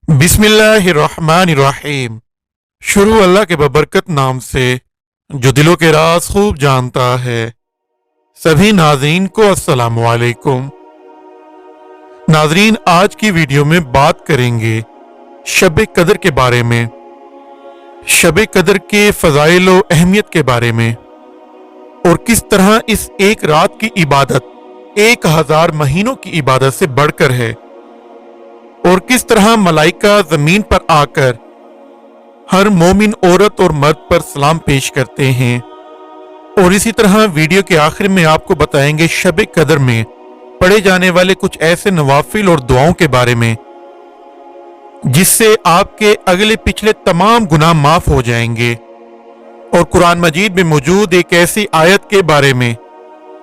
बिस्मिल्लाहिर्रहमानिर्रहीम। शुरू अल्लाह के बबरकत नाम से जो दिलों के राज खूब जानता है। सभी नाज़रीन को अस्सलाम वालेकुम। नाज़रीन, आज की वीडियो में बात करेंगे शब कदर के बारे में, शब कदर के फ़ज़ाइल व अहमियत के बारे में, और किस तरह इस एक रात की इबादत 1000 महीनों की इबादत से बढ़कर है, और किस तरह मलाइका जमीन पर आकर हर मोमिन औरत और मर्द पर सलाम पेश करते हैं। और इसी तरह वीडियो के आखिर में आपको बताएंगे शब कदर में पढ़े जाने वाले कुछ ऐसे नवाफिल और दुआओं के बारे में जिससे आपके अगले पिछले तमाम गुनाह माफ हो जाएंगे, और कुरान मजीद में मौजूद एक ऐसी आयत के बारे में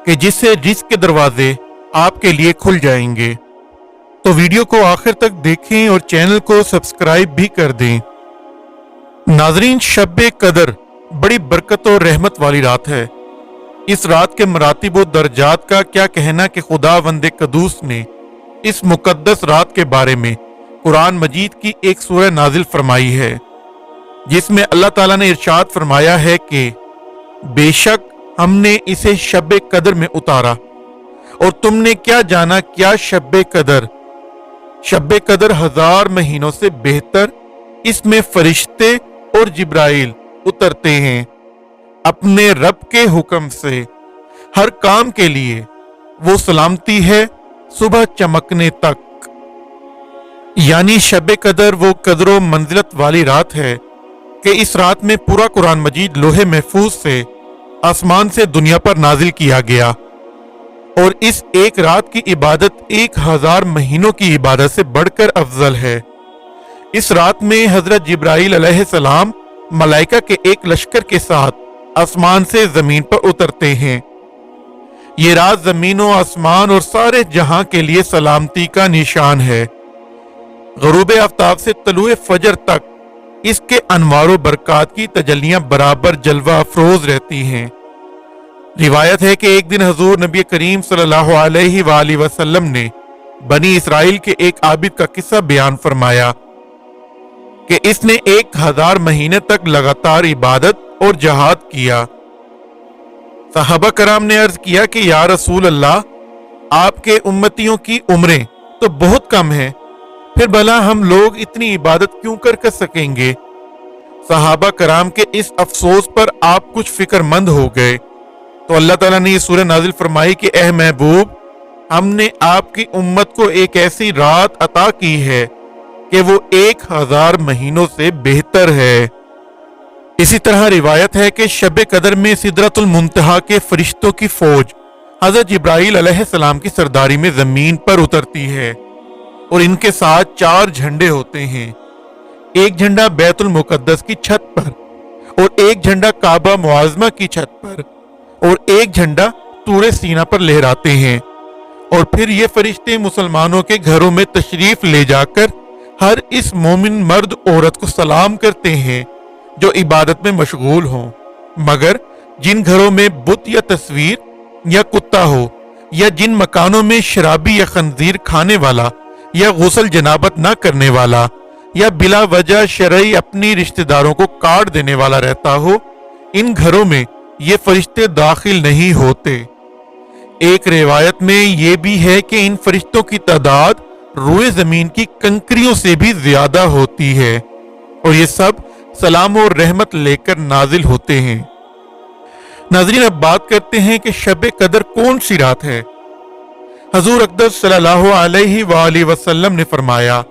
कि जिससे रिज़्क़ के दरवाजे आपके लिए खुल जाएंगे। तो वीडियो को आखिर तक देखें और चैनल को सब्सक्राइब भी कर दें। नाजरीन, शब कदर बड़ी बरकत और रहमत वाली रात है। इस रात के मरातिब और दर्जात का क्या कहना कि खुदावंद कदूस ने इस मुकद्दस रात के बारे में कुरान मजीद की एक सूरह नाजिल फरमाई है, जिसमें अल्लाह ताला ने इरशाद फरमाया है कि बेशक हमने इसे शब कदर में उतारा, और तुमने क्या जाना क्या शब कदर। शब कदर 1000 महीनों से बेहतर इसमें फरिश्ते और जिब्राइल उतरते हैं अपने रब के हुक्म से हर काम के लिए। वो सलामती है सुबह चमकने तक। यानी शब कदर वो कदर मंजिलत वाली रात है कि इस रात में पूरा कुरान मजीद लोहे महफूज से आसमान से दुनिया पर नाजिल किया गया, और इस एक रात की इबादत 1000 महीनों की इबादत से बढ़कर अफजल है। इस रात में हजरत जिब्राइल अलैहिस्सलाम मलाइका के एक लश्कर के साथ आसमान से जमीन पर उतरते हैं। ये रात जमीन और आसमान और सारे जहां के लिए सलामती का निशान है। गरूब आफ्ताब से तलुए फजर तक इसके अनवार बरकात की तजल्लियां बराबर जलवा अफरोज रहती हैं। रिवायत है कि एक दिन हजूर नबी करीम सल्लल्लाहु अलैहि वसल्लम ने बनी इसराइल के एक आबिद का किस्सा बयान फरमाया कि इसने 1000 महीने तक लगातार इबादत और जहाद किया। सहाबा कराम ने अर्ज किया कि या रसूल अल्लाह, आपके उम्मतियों की उम्रें तो बहुत कम है, फिर भला हम लोग इतनी इबादत क्यों कर सकेंगे। सहाबा कराम के इस अफसोस पर आप कुछ फिक्रमंद हो गए, तो अल्लाह ताला ने ये सूरह नाजिल फरमाई कि ए महबूब, हमने आपकी उम्मत को एक ऐसी रात अता की है कि वो 1000 महीनों से बेहतर है। इसी तरह रिवायत है कि शब कदर में सिदरतुल मुंतहा के फरिश्तों की फौज हजरत जिब्राइल अलैहिस्सलाम की सरदारी में जमीन पर उतरती है, और इनके साथ 4 झंडे होते हैं। एक झंडा बैतुल मुकद्दस की छत पर, और एक झंडा काबा मुआज़मा की छत पर, और एक झंडा तूरे सीना पर लहराते हैं। और फिर ये फरिश्ते मुसलमानों के घरों में तशरीफ ले जाकर हर इस मोमिन मर्द औरत को सलाम करते हैं जो इबादत में मशगूल हों। मगर जिन घरों में बुत या तस्वीर या कुत्ता हो, या जिन मकानों में शराबी या खंजीर खाने वाला या गुस्ल जनाबत ना करने वाला या बिला वजह शरई अपनी रिश्तेदारों को काट देने वाला रहता हो, इन घरों में ये फरिश्ते दाखिल नहीं होते। एक रिवायत में ये भी है कि इन फरिश्तों की तादाद रूए जमीन की कंकरियों से भी ज्यादा होती है, और ये सब सलाम और रहमत लेकर नाजिल होते हैं। नाज़रीन, अब बात करते हैं कि शब कदर कौन सी रात है। हजूर अक़दस सल्लल्लाहु अलैहि वसल्लम ने फरमाया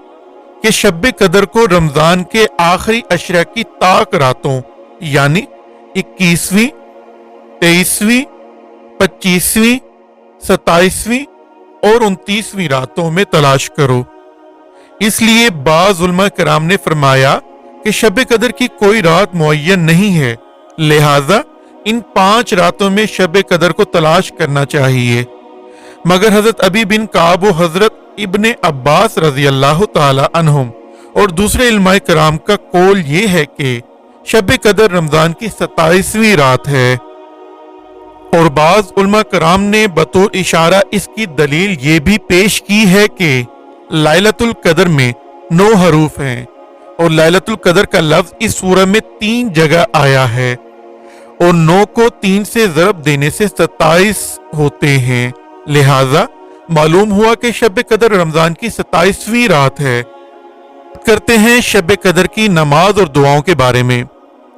कि शब कदर को रमजान के आखिरी अशरा की ताक रातों यानी 21वीं, 23वीं, 25वीं, 27वीं और 29वीं रातों में तलाश करो। इसलिए बाज़ उलमा कराम ने फरमाया कि शब कदर की कोई रात मुअय्यन नहीं है, लिहाजा इन 5 रातों में शब कदर को तलाश करना चाहिए। मगर हजरत अबी बिन काब व हजरत इब्ने अब्बास रजी अल्लाह ताला अन्हुम और दूसरे इल्माए कराम का कौल ये है कि शब कदर रमजान की 27वीं रात है, और बाज उलमा कराम ने बतौर इशारा इसकी दलील ये भी पेश की है कि लाइलतुल कदर में 9 हरूफ हैं और लैलतुल कदर का लफ्ज इस सूरह में 3 जगह आया है और 9 को 3 से ज़रब देने से 27 होते हैं। लिहाजा मालूम हुआ कि शब कदर रमजान की 27वीं रात है। करते हैं शब कदर की नमाज और दुआओं के बारे में।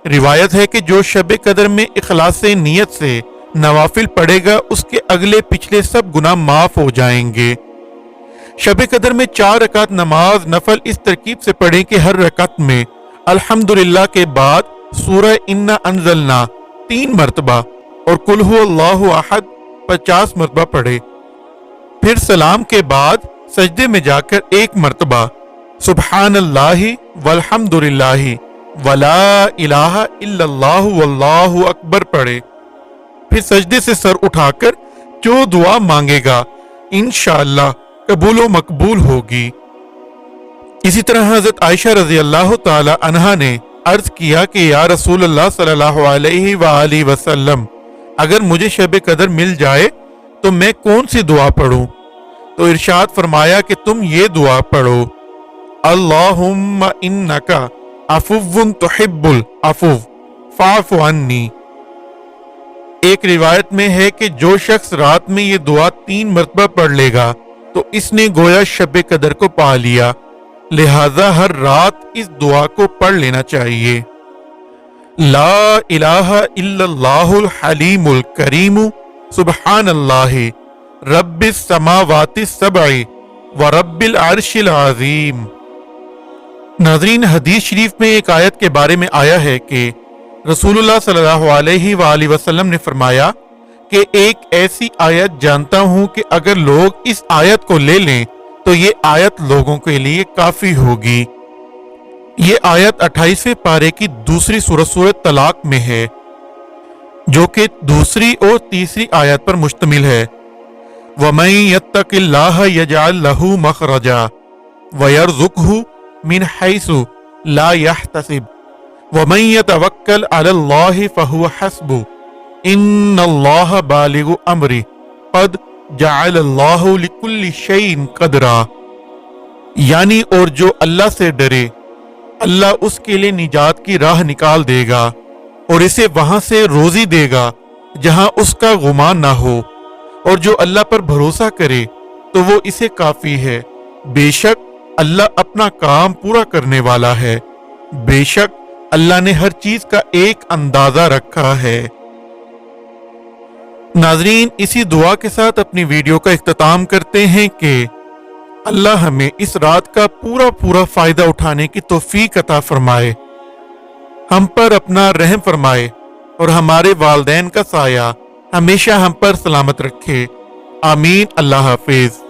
रिवायत है कि जो शब कदर में इखलास से नियत से नवाफिल पढ़ेगा उसके अगले पिछले सब गुनाह माफ हो जाएंगे। शब कदर में 4 रकात नमाज नफल इस तरकीब से पढ़ें कि हर रकात में अल्हम्दुलिल्लाह के बाद सूरह इन्ना अंज़लना 3 मरतबा और कुल हुवल्लाहु अहद 50 मरतबा पढ़े। फिर सलाम के बाद सजदे में जाकर 1 मरतबा सुब्हानल्लाहि वल्हम्दुलिल्लाहि वला इलाहा इल्लल्लाहु वल्लाहु अकबर पढ़े। फिर सजदे से सर उठाकर जो दुआ मांगेगा इंशाअल्लाह कबूल व मकबूल होगी। इसी तरह हजरत आयशा रजी अल्लाह ताला अन्हा ने अर्ज किया कि या रसूल अल्लाह सल्लल्लाहु अलैहि वालैहि वसल्लम, अगर मुझे शब कदर मिल जाए तो मैं कौन सी दुआ पढ़ूं? तो इरशाद फरमाया कि तुम ये दुआ पढ़ो, अल्लाहुम्मा इन्नका अफुव्वुन तुहिब्बुल अफुव फ़अफ़ु अन्नी। एक रिवायत में है कि जो शख्स रात में ये दुआ 3 मरतबा पढ़ लेगा तो इसने गोया शब कदर को पा लिया। लिहाजा हर रात इस दुआ को पढ़ लेना चाहिए। ला इलाहा इल्लल्लाहुल हलीमुल करीमु सुब्हानल्लाहि रब्बिस समावातिस सब'i व रब्बिल अर्शिल अज़ीम। नाज़रीन, हदीस शरीफ में एक आयत के बारे में आया है कि रसूलुल्लाह सल्लल्लाहु अलैहि वसल्लम ने फरमाया कि एक ऐसी आयत जानता हूं कि अगर लोग इस आयत को ले लें तो ये आयत लोगों के लिए काफी होगी। ये आयत 28वें पारे की दूसरी सूरत तलाक में है, जो कि दूसरी और तीसरी आयत पर मुश्तमिल है। वमन यत्तकिल्लाह यजअल लहू मखरजा वयरज़ुकहु मिन हैसु ला यहतसिब वमन यतवक्कल अलल्लाहि फहुव हस्बुह इन्नल्लाह बालिगु अम्री क़द जअलल्लाहु लिकुल्लि शैइन क़दरा। यानी और जो अल्लाह से डरे अल्लाह उसके लिए निजात की राह निकाल देगा और इसे वहां से रोजी देगा जहां उसका गुमान ना हो, और जो अल्लाह पर भरोसा करे तो वो इसे काफी है। बेशक अल्लाह अपना काम पूरा करने वाला है। बेशक अल्लाह ने हर चीज का एक अंदाजा रखा है। नाजरीन, इसी दुआ के साथ अपनी वीडियो का इख्तिताम करते हैं कि अल्लाह हमें इस रात का पूरा फायदा उठाने की तौफीक अता फरमाए, हम पर अपना रहम फरमाए और हमारे वालदैन का साया हमेशा हम पर सलामत रखे। आमीन। अल्लाह हाफिज।